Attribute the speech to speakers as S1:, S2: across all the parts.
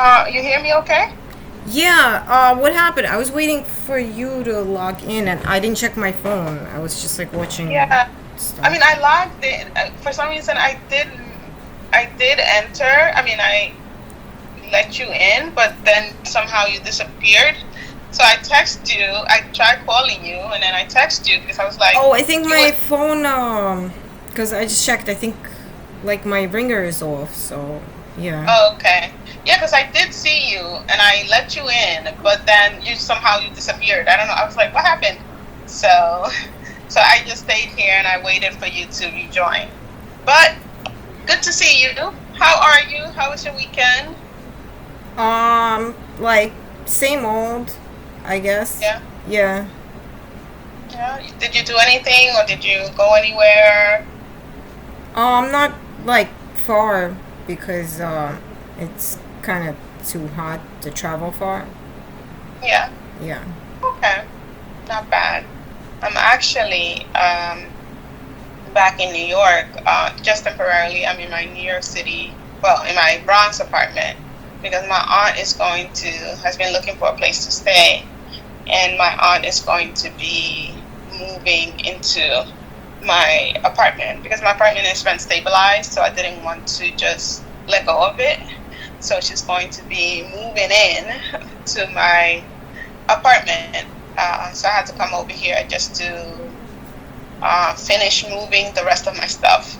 S1: You hear me okay?
S2: Yeah, what happened? I was waiting for you to log in and I didn't check my phone. I was just like watching
S1: Yeah. I
S2: stuff.
S1: mean, I logged in. For some reason, I did enter. I mean, I let you in, but then somehow you disappeared. So I text you. I tried calling you, and then I text you because I was like,
S2: Oh, I think
S1: you
S2: my
S1: was.
S2: phone, because I just checked, I think like my ringer is off, so yeah.
S1: Oh, okay. Yeah, because I did see you, and I let you in, but then you disappeared. I don't know. I was like, what happened? So, so I just stayed here and I waited for you to rejoin. But good to see you. How are you? How was your weekend?
S2: Like, same old, I guess.
S1: Yeah.
S2: Yeah.
S1: Yeah. Did you do anything or did you go anywhere?
S2: Not like far because, it's kind of too hot to travel far.
S1: Yeah.
S2: Yeah.
S1: Okay. Not bad. I'm actually back in New York just temporarily. I'm in my New York City, well, in my Bronx apartment because my aunt has been looking for a place to stay, and my aunt is going to be moving into my apartment because my apartment is rent stabilized, so I didn't want to just let go of it. So she's going to be moving in to my apartment. So I had to come over here just to finish moving the rest of my stuff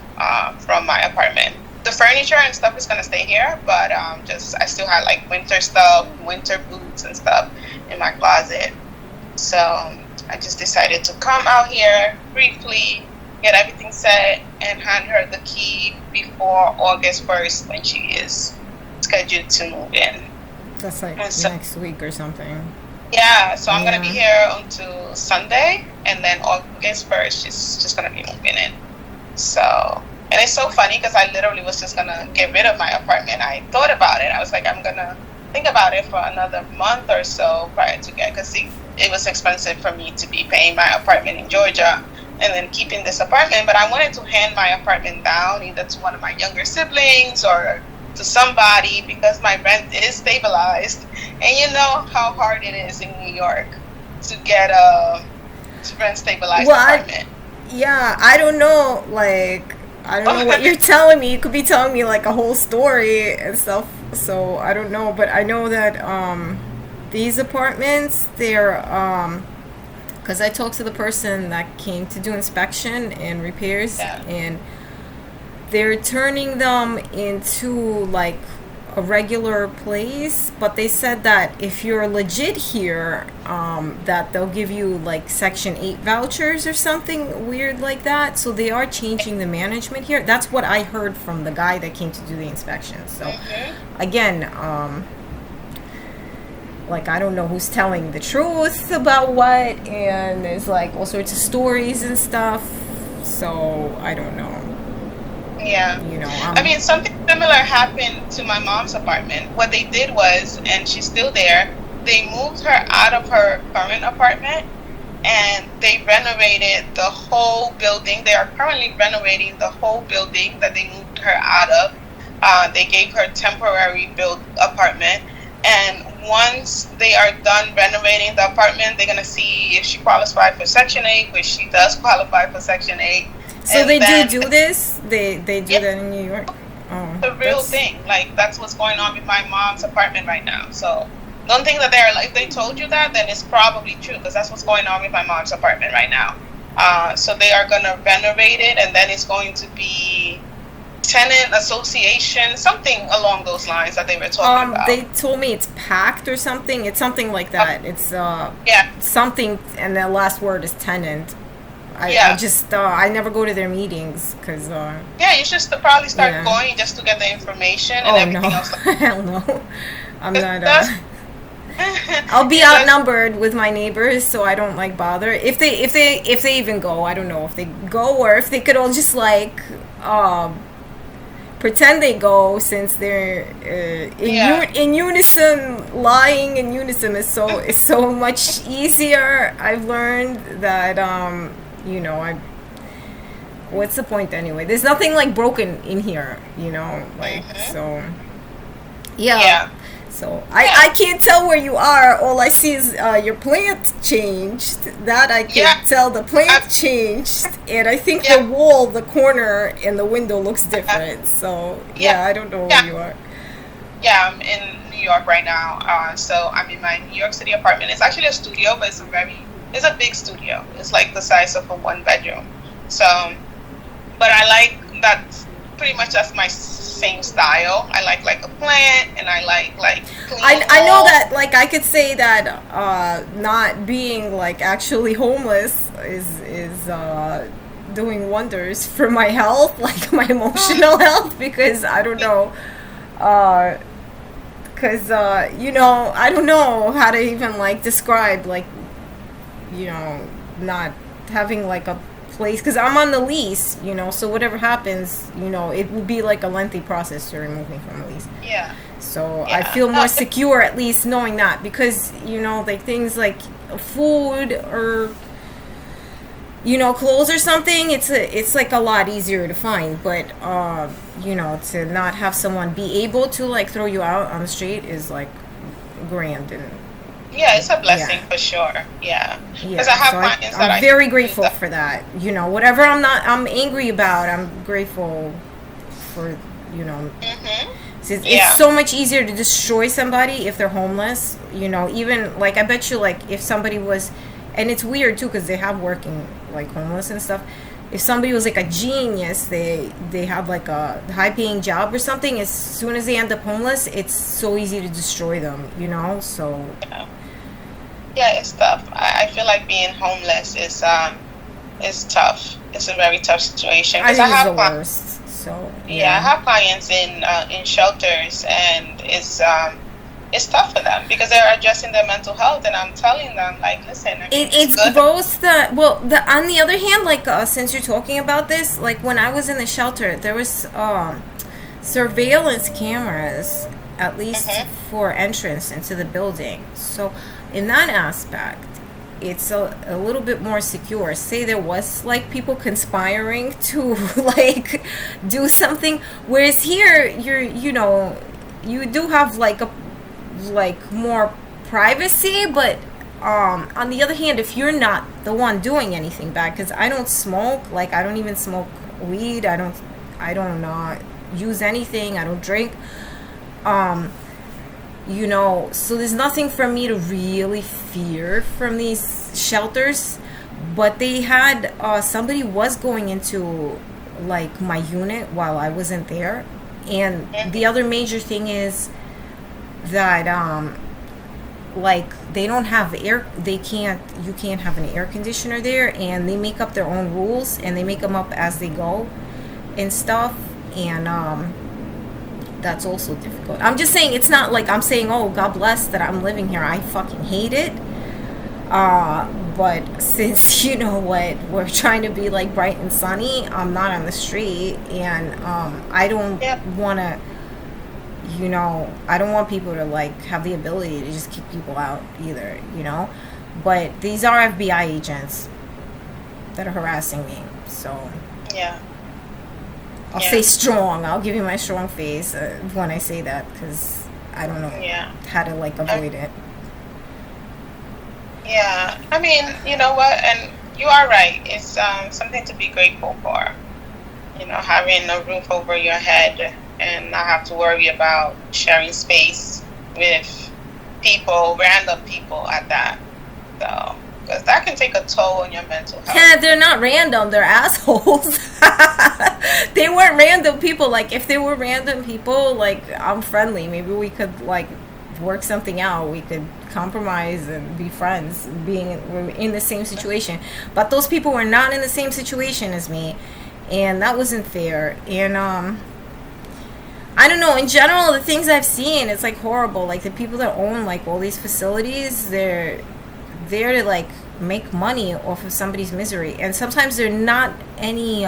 S1: from my apartment. The furniture and stuff is gonna stay here, but just I still had like winter stuff, winter boots and stuff in my closet. So I just decided to come out here briefly, get everything set, and hand her the key before August 1st when she is scheduled to move in.
S2: That's like
S1: And so
S2: next week or something.
S1: yeah, so I'm gonna be
S2: Yeah.
S1: here until Sunday, and then August 1st, she's just gonna be moving in. So, and it's so funny because I literally was just gonna get rid of my apartment. I thought about it. I was like, I'm gonna think about it for another month or so prior to get, because it was expensive for me to be paying my apartment in Georgia and then keeping this apartment. But I wanted to hand my apartment down either to one of my younger siblings or to somebody because my rent is stabilized. And you know how hard it is in New York to get a rent stabilized
S2: What?
S1: apartment.
S2: Yeah, I don't know. Like, I don't know what you're telling me. You could be telling me like a whole story and stuff. So I don't know, but I know that these apartments, they're because I talked to the person that came to do inspection and repairs,
S1: Yeah.
S2: and they're turning them into like a regular place, but they said that if you're legit here, that they'll give you like Section 8 vouchers or something weird like that. So they are changing the management here. That's what I heard from the guy that came to do the inspection. So
S1: Hmm.
S2: again, like I don't know who's telling the truth about what, and there's like all sorts of stories and stuff. So I don't know.
S1: Yeah.
S2: You know,
S1: I mean, something similar happened to my mom's apartment. What they did was, and she's still there, they moved her out of her current apartment and they renovated the whole building. They are currently renovating the whole building that they moved her out of. They gave her temporary built apartment. And once they are done renovating the apartment, they're going to see if she qualifies for Section 8, which she does qualify for Section 8.
S2: so
S1: And
S2: they
S1: then
S2: do this. They do
S1: yeah,
S2: that in New York. Oh,
S1: the real
S2: that's
S1: thing. Like that's what's going on with my mom's apartment right now. So don't think that they're like if they told you that, then it's probably true because that's what's going on with my mom's apartment right now. So they are gonna renovate it, and then it's going to be tenant association, something along those lines that they were talking
S2: they
S1: about.
S2: told me it's packed or something. It's something like
S1: Uh,
S2: that. It's
S1: yeah,
S2: something, and the last word is tenant. I
S1: yeah,
S2: just I never go to their meetings because
S1: yeah. You should probably start
S2: yeah.
S1: going just to get the information and
S2: Oh no,
S1: everything else.
S2: hell no. I'm not.
S1: That's
S2: I'll be
S1: that's
S2: outnumbered with my neighbors, so I don't like bother. If they even go, I don't know if they go or if they could all just like pretend they go, since they're
S1: yeah.
S2: in unison. Lying in unison is so much easier. I've learned that I what's the point anyway? There's nothing like broken in here, like
S1: Hmm.
S2: so. Yeah.
S1: Yeah.
S2: So
S1: Yeah.
S2: I can't tell where you are. All I see is your plant changed. That I can
S1: Yeah.
S2: tell the
S1: I,
S2: plant changed, and I think the
S1: yeah.
S2: wall, the corner, and the window looks different. So
S1: Yeah.
S2: yeah, I don't know where
S1: Yeah.
S2: you are.
S1: Yeah. I'm in New York right now. So I'm in my New York City apartment. It's actually a studio, but it's a big studio. It's like the size of a one bedroom. So, but I like that. Pretty much that's my same style. I like a plant, and I like clean
S2: I know
S1: walls.
S2: that like I could say that not being like actually homeless is doing wonders for my health, like my emotional health, because I don't know, because you know, I don't know how to even like describe like, you know, not having like a place, because I'm on the lease, you know, so whatever happens, you know, it will be like a lengthy process to remove me from the lease.
S1: Yeah.
S2: So I
S1: Yeah.
S2: feel
S1: No.
S2: more secure at least knowing that, because you know, like things like food or, you know, clothes or something, it's like a lot easier to find. But you know, to not have someone be able to like throw you out on the street is like grand. And
S1: Yeah, it's a blessing
S2: yeah,
S1: for sure. Yeah, because I
S2: yeah.
S1: have
S2: So
S1: clients that
S2: I'm
S1: I
S2: very
S1: use
S2: grateful
S1: that.
S2: for that. You know, whatever I'm angry about, I'm grateful for, you know.
S1: Hmm.
S2: It's
S1: Yeah.
S2: so much easier to destroy somebody if they're homeless. You know, even like I bet you, like if somebody was, and it's weird too because they have working like homeless and stuff. If somebody was like a genius, they have like a high paying job or something. As soon as they end up homeless, it's so easy to destroy them. You know, so
S1: Yeah, yeah, it's tough. I feel like being homeless is tough. It's a very tough situation
S2: I
S1: because I
S2: think it's the
S1: have
S2: worst. So
S1: yeah, I
S2: yeah.
S1: have clients in shelters, and it's tough for them because they're addressing their mental health, and I'm telling them like, listen, I mean, it's
S2: It's
S1: good.
S2: gross that, well, the on the other hand, like since you're talking about this, like when I was in the shelter, there was surveillance cameras at least
S1: Hmm.
S2: for entrance into the building. So in that aspect, it's a little bit more secure. Say there was like people conspiring to like do something, whereas here you're, you know, you do have like more privacy, but on the other hand, if you're not the one doing anything bad, because I don't smoke, like I don't even smoke weed, I don't use anything, I don't drink, um you know, so there's nothing for me to really fear from these shelters. But they had somebody was going into like my unit while I wasn't there. And the
S1: Hmm.
S2: other major thing is that like they don't have air, they can't, you can't have an air conditioner there, and they make up their own rules, and they make them up as they go and stuff. And that's also difficult. I'm just saying, it's not like I'm saying, oh, God bless that I'm living here, I fucking hate it. But since you know what, we're trying to be like bright and sunny, I'm not on the street. And I don't
S1: Yeah.
S2: want to, you know, I don't want people to like have the ability to just kick people out either, you know. But these are FBI agents that are harassing me. So
S1: Yeah.
S2: I'll say
S1: Yeah.
S2: strong. I'll give you my strong face when I say that, because I don't know
S1: Yeah.
S2: how to like
S1: I,
S2: avoid it.
S1: yeah. I mean, you know what? And you are right. It's something to be grateful for. You know, having a roof over your head and not have to worry about sharing space with people, random people at that. So, because that can take a toll on your mental health.
S2: They're not random, they're assholes. They weren't random people. Like if they were random people, like I'm friendly. Maybe we could like work something out. We could compromise and be friends, being we're in the same situation. But those people were not in the same situation as me, and that wasn't fair. And I don't know. In general, the things I've seen, it's like horrible. Like the people that own like all these facilities, they're there to like make money off of somebody's misery, and sometimes they're not any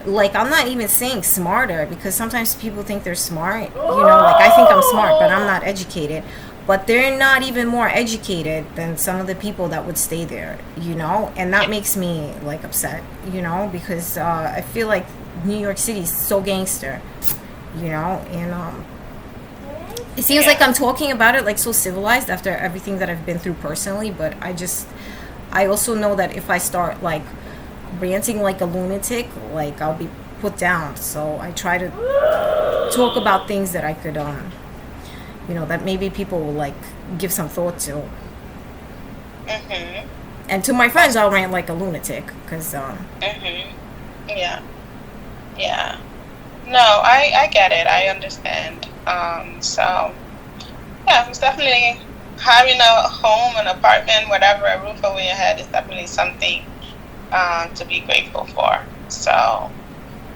S2: like I'm not even saying smarter, because sometimes people think they're smart. You know, like I think I'm smart, but I'm not educated. But they're not even more educated than some of the people that would stay there, you know? And that
S1: Yeah.
S2: makes me like upset, you know, because I feel like New York City is so gangster, you know? And It seems like I'm talking about it like so civilized after everything that I've been through personally, but I also know that if I start like ranting like a lunatic, like I'll be put down. So I try to talk about things that I could, that maybe people will like give some thought to.
S1: Mhm.
S2: And to my friends, I'll rant like a lunatic because,
S1: Mhm. Yeah. Yeah. No, I get it. I understand. So yeah, it's definitely having a home, an apartment, whatever, a roof over your head is definitely something to be grateful for. So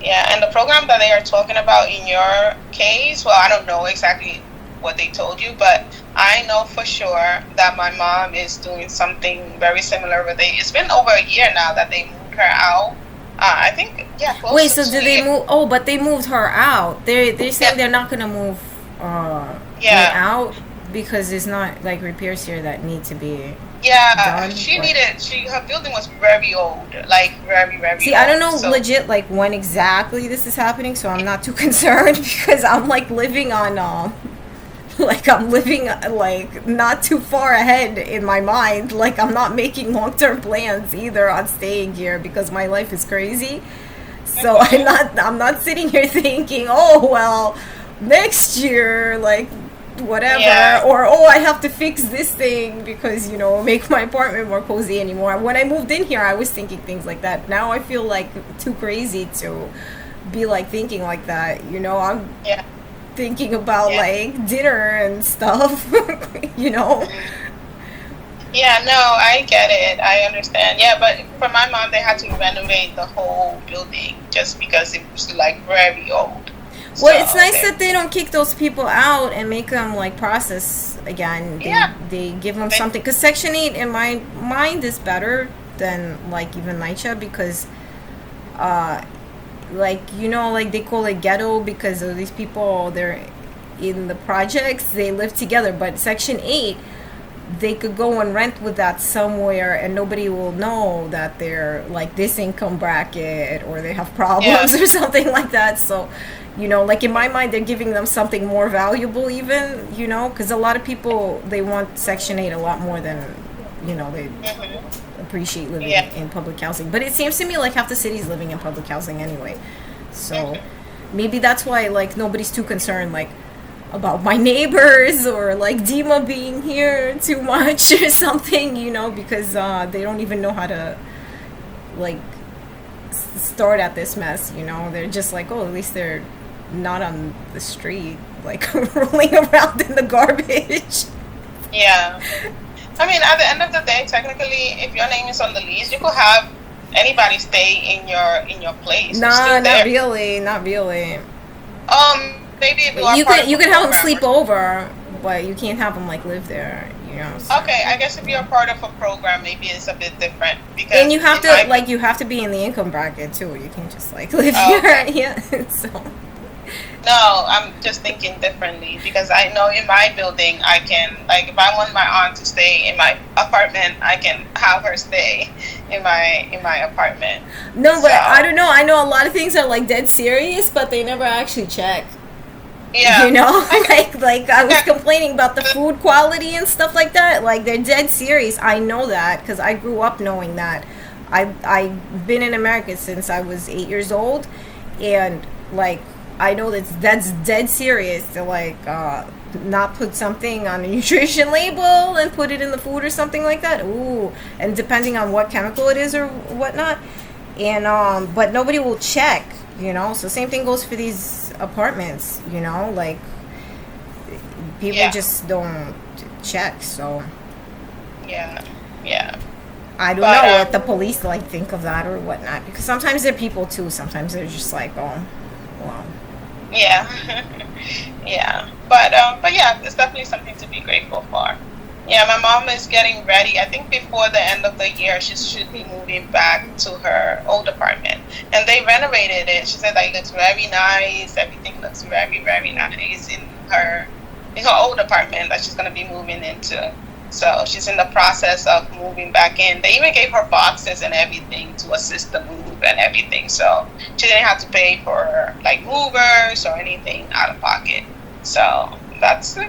S1: yeah, and the program that they are talking about in your case, well, I don't know exactly what they told you, but I know for sure that my mom is doing something very similar. Where it's been over a year now that they moved her out. I think, yeah, close
S2: wait,
S1: to
S2: so
S1: two
S2: did they
S1: years.
S2: move? Oh, but they moved her out. They're saying
S1: Yeah,
S2: they're not gonna move me
S1: yeah.
S2: out because there's not like repairs here that need to be
S1: Yeah,
S2: done.
S1: she needed. Her building was very old, like very very
S2: See, I don't
S1: old.
S2: know
S1: So
S2: legit like when exactly this is happening, so I'm not too concerned because I'm like living on like I'm living like not too far ahead in my mind. Like I'm not making long-term plans either on staying here because my life is crazy. So
S1: mhm,
S2: I'm not sitting here thinking, "Oh, well, next year like whatever,"
S1: yeah,
S2: or "Oh, I have to fix this thing because, make my apartment more cozy anymore." When I moved in here, I was thinking things like that. Now I feel like too crazy to be like thinking like that. I'm
S1: yeah,
S2: thinking about
S1: yeah.
S2: like dinner and stuff, you know.
S1: Mhm. Yeah, no, I get it. I understand. Yeah, but for my mom, they had to renovate the whole building just because it was like very old.
S2: Well, it's
S1: So
S2: nice
S1: they,
S2: that they don't kick those people out and make them like process again. They
S1: yeah,
S2: they give them
S1: they,
S2: something because Section 8 in my mind is better than like even NYCHA because uh like like they call it ghetto because of these people, they're in the projects, they live together, but Section 8 they could go and rent with that somewhere and nobody will know that they're like this income bracket or they have
S1: yeah,
S2: problems or something like that. So like in my mind they're giving them something more valuable even, because a lot of people they want Section 8 a lot more than they
S1: hmm,
S2: appreciate living
S1: yeah,
S2: in public housing. But it seems to me like half the city's living in public housing anyway, so
S1: hmm,
S2: maybe that's why like nobody's too concerned like about my neighbors or like Dima being here too much or something, because they don't even know how to like start at this mess. They're just like, oh, at least they're not on the street like rolling around in the garbage.
S1: yeah. I mean, at the end of the day, technically, if your name is on the lease, you could have anybody stay in your place. You're
S2: Nah,
S1: still
S2: not
S1: there.
S2: really, not really.
S1: Maybe if you are
S2: You
S1: part
S2: can
S1: of
S2: you
S1: a
S2: can have them
S1: program.
S2: sleep over, but you can't have them like live there. So.
S1: Okay, I guess if you're part of a program, maybe it's a bit different
S2: And
S1: because
S2: you have
S1: in
S2: to
S1: my
S2: like you have to be in the income bracket too. You can't just like live
S1: oh,
S2: here.
S1: okay.
S2: Yeah. So
S1: No, I'm just thinking differently because I know in my building I can, like, if I want my aunt to stay in my apartment, I can have her stay in my apartment.
S2: no, but I
S1: So
S2: don't know. I know a lot of things are like dead serious, but they never actually check.
S1: yeah, I
S2: Like I was
S1: got
S2: complaining about the food quality and stuff like that. Like they're dead serious. I know that because I grew up knowing that. I've been in America since I was 8 years old, and like I know that's dead serious to like not put something on a nutrition label and put it in the food or something like that. Ooh, and depending on what chemical it is or whatnot, and but nobody will check. So same thing goes for these apartments. Like people
S1: yeah,
S2: just don't check. So
S1: yeah, yeah.
S2: I don't
S1: But
S2: know what the police like think of that or whatnot because sometimes they're people too. Sometimes they're just like, oh, well,
S1: yeah, yeah. But yeah, it's definitely something to be grateful for. Yeah, my mom is getting ready. I think before the end of the year, she should be moving back to her old apartment. And they renovated it. She said that it looks very nice. Everything looks very, very nice in her old apartment that she's gonna be moving into. So she's in the process of moving back in. They even gave her boxes and everything to assist the move and everything. So she didn't have to pay for like movers or anything out of pocket. So that's a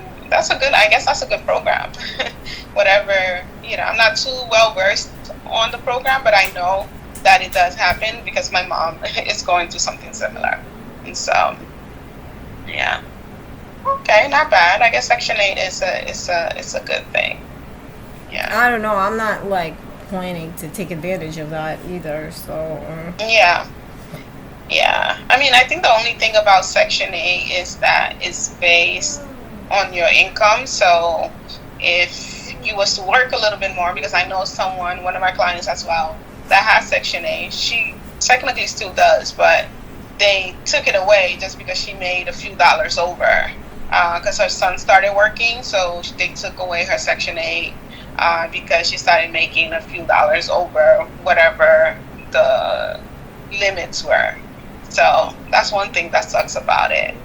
S1: good. I guess that's a good program. Whatever, I'm not too well versed on the program, but I know that it does happen because my mom is going through something similar, and so yeah. Okay, not bad. I guess Section 8 is a good thing. Yeah.
S2: I don't know. I'm not like planning to take advantage of that either. So
S1: Yeah. Yeah. I mean, I think the only thing about Section 8 is that it's based on your income. So if you was to work a little bit more, because I know one of my clients as well, that has Section 8, she technically still does, but they took it away just because she made a few dollars over. Because her son started working, so they took away her Section 8 because she started making a few dollars over whatever the limits were. So that's one thing that sucks about it,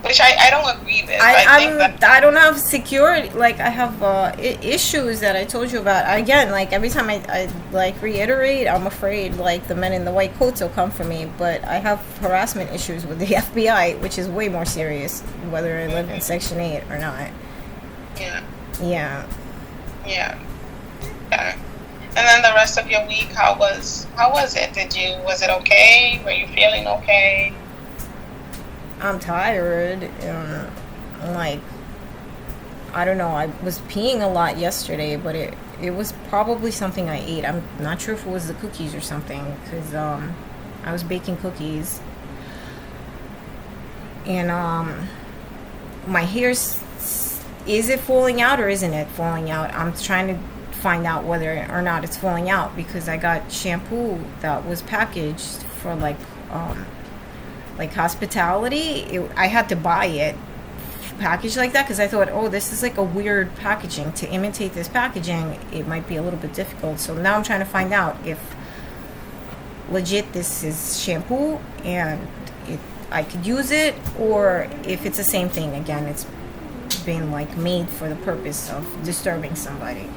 S1: which I don't agree with. I think that
S2: I don't have security. Like I have issues that I told you about. Again, like every time I like reiterate, I'm afraid like the men in the white coats will come for me. But I have harassment issues with the FBI, which is way more serious, whether I live in Section 8 or not.
S1: yeah,
S2: Yeah.
S1: yeah, yeah. And then the rest of your week, how was it? Was it okay? Were you feeling okay?
S2: I'm tired. Like, I don't know. I was peeing a lot yesterday, but it was probably something I ate. I'm not sure if it was the cookies or something, because I was baking cookies. And my hair's, is it falling out or isn't it falling out? I'm trying to find out whether or not it's falling out, because I got shampoo that was packaged for like hospitality. I had to buy it packaged like that because I thought, oh, this is like a weird packaging. To imitate this packaging, it might be a little bit difficult. So now I'm trying to find out if legit this is shampoo and I could use it, or if it's the same thing again. It's been like made for the purpose of disturbing somebody,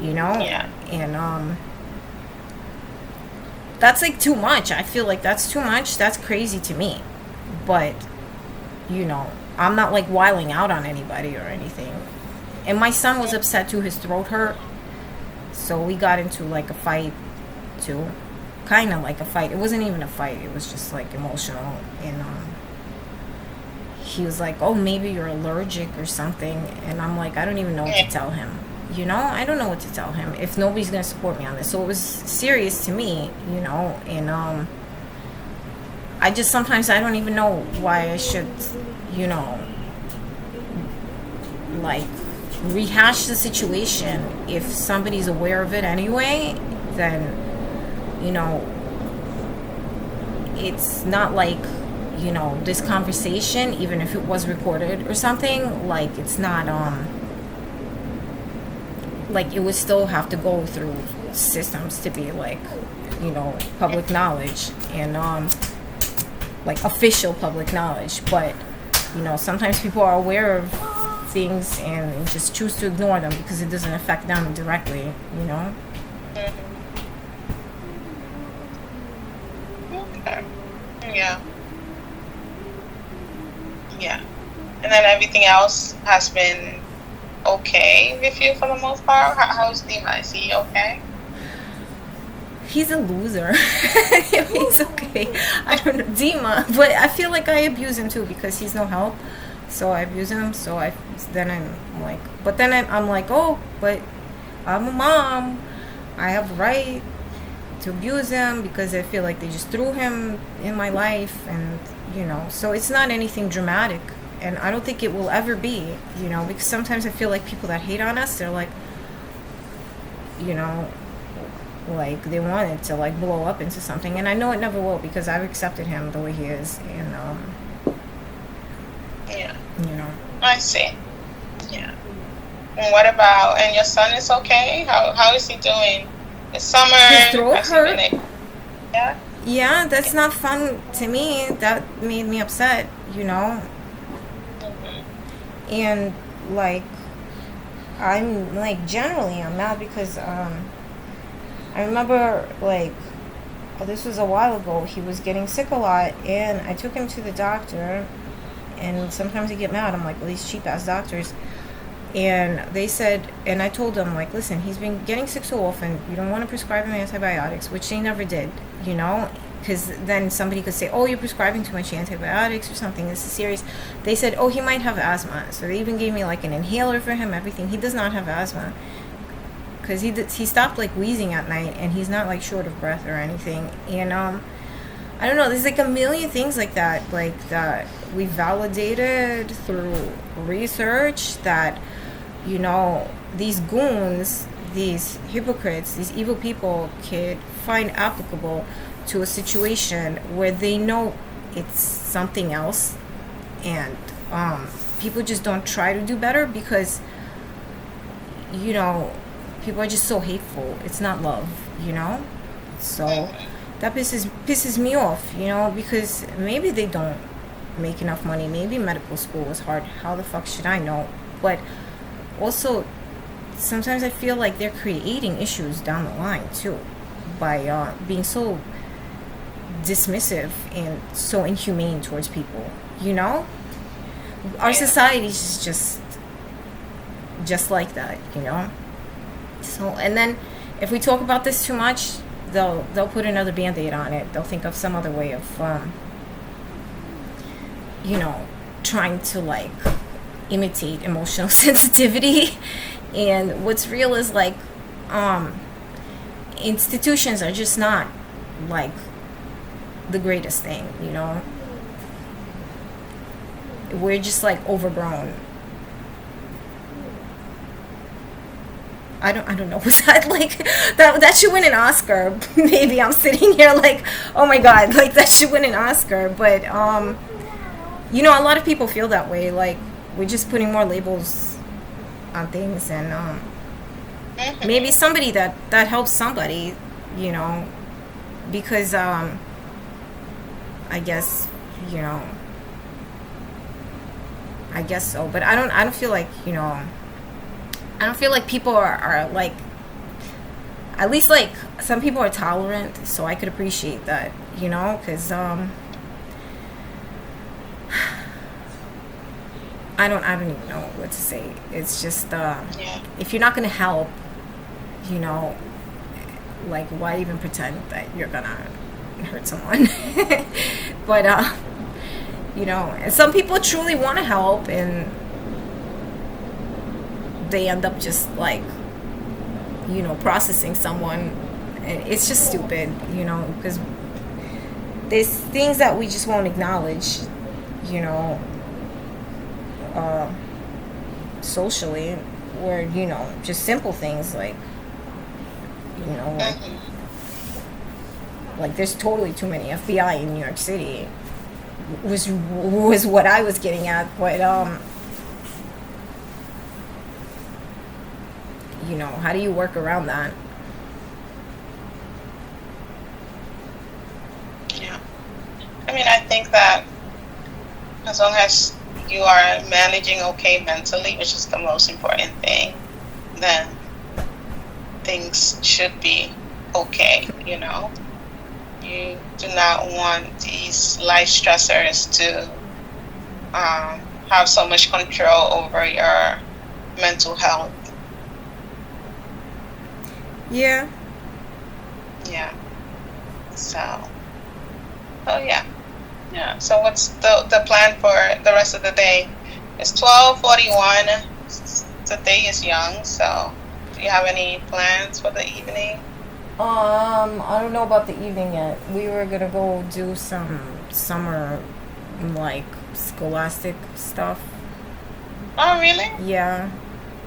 S1: Yeah.
S2: And that's like too much. I feel like that's too much. That's crazy to me. But I'm not like wiling out on anybody or anything. And my son was upset too. His throat hurt, so we got into like a fight too. Kind of like a fight. It wasn't even a fight. It was just like emotional. And he was like, oh, maybe you're allergic or something. And I'm like, I don't even know what to tell him. I don't know what to tell him if nobody's going to support me on this. So it was serious to me, and I just sometimes I don't even know why I should, like rehash the situation. If somebody's aware of it anyway, then it's not like this conversation, even if it was recorded or something, like it's not like it would still have to go through systems to be like public knowledge and like official public knowledge. But sometimes people are aware of things and just choose to ignore them because it doesn't affect them directly.
S1: Okay. Yeah. Yeah. And then everything else has been okay with you for the most part. How's Dima? Is he okay?
S2: He's a loser. He's okay. I don't know, Dima, but I feel like I abuse him too because he's no help. So I abuse him. So I'm like, oh, but I'm a mom. I have the right to abuse him because I feel like they just threw him in my life, and so it's not anything dramatic, and I don't think it will ever be, because sometimes I feel like people that hate on us, they're like, like they want it to like blow up into something, and I know it never will because I've accepted him the way he is, and
S1: yeah, I see. Yeah. And what about, and your son is okay? How is he doing? It's summer.
S2: His throat hurt.
S1: Yeah.
S2: Yeah, that's not fun to me. That made me upset, and like I'm like generally I'm mad because I remember like this was a while ago. He was getting sick a lot, and I took him to the doctor, And sometimes I get mad. I'm like, well, these cheap ass doctors. And they said, and I told them, like, listen, he's been getting sick so often. You don't want to prescribe him antibiotics, which they never did, you know? Because then somebody could say, oh, you're prescribing too much antibiotics or something. This is serious. They said, oh, he might have asthma. So they even gave me like an inhaler for him, everything. He does not have asthma. Because he stopped like wheezing at night, and he's not like short of breath or anything. And I don't know, there's like a million things like that we validated through research that, you know, these goons, these hypocrites, these evil people could find applicable to a situation where they know it's something else. And people just don't try to do better because, you know, people are just so hateful. It's not love, you know? So that pisses me off, you know, because maybe they don't make enough money. Maybe medical school is hard. How the fuck should I know? But also, sometimes I feel like they're creating issues down the line too by being so dismissive and so inhumane towards people, you know? Our society is just like that, you know? So, and then if we talk about this too much, they'll put another band-aid on it. They'll think of some other way of you know, trying to like imitate emotional sensitivity. And what's real is like institutions are just not like the greatest thing, you know. We're just like overgrown. I don't know. Was that like that should win an Oscar? Maybe I'm sitting here like, oh my god, like that should win an Oscar. But you know, a lot of people feel that way. Like we're just putting more labels on things, and maybe somebody that helps somebody, you know, because I guess, you know, I guess so. But I don't feel like, you know. I don't feel like people are like, at least like some people are tolerant, so I could appreciate that, you know, because I don't even know what to say. It's just if you're not gonna help, you know, like why even pretend that you're gonna hurt someone? But you know, and some people truly want to help, and they end up just like, you know, processing someone. It's just stupid, you know, because there's things that we just won't acknowledge, you know, socially, where, you know, just simple things like, you know, like there's totally too many FBI in New York City was what I was getting at. But you know, how do you work around that?
S1: Yeah. I mean, I think that as long as you are managing okay mentally, which is the most important thing, then things should be okay, you know? You do not want these life stressors to have so much control over your mental health.
S2: Yeah.
S1: Yeah. So, oh yeah. Yeah. So what's the plan for the rest of the day? It's 12:41. The day is young, so do you have any plans for the evening?
S2: I don't know about the evening yet. We were gonna go do some summer, like, scholastic stuff.
S1: Oh, really?
S2: Yeah.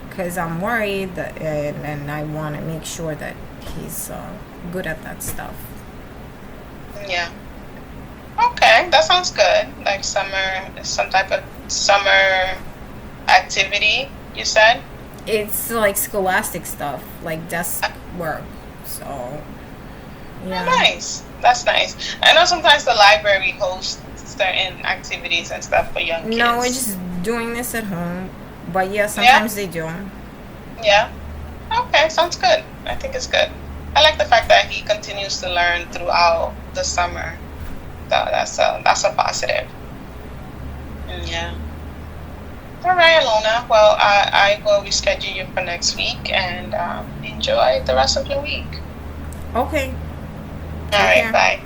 S2: Because I'm worried that, and I want to make sure that he's good at that stuff.
S1: Yeah. Okay, that sounds good. Like summer, some type of summer activity, you said?
S2: It's like scholastic stuff, like desk work. So, yeah.
S1: Oh, nice. That's nice. I know sometimes the library hosts certain activities and stuff for young kids.
S2: No, we're just doing this at home. But yeah, sometimes they do.
S1: Yeah. Okay, sounds good. I think it's good. I like the fact that he continues to learn throughout the summer. So that's a positive. Yeah. All right, Alona. Well, I will reschedule you for next week and enjoy the rest of your week.
S2: Okay.
S1: All
S2: Take
S1: right,
S2: care.
S1: bye.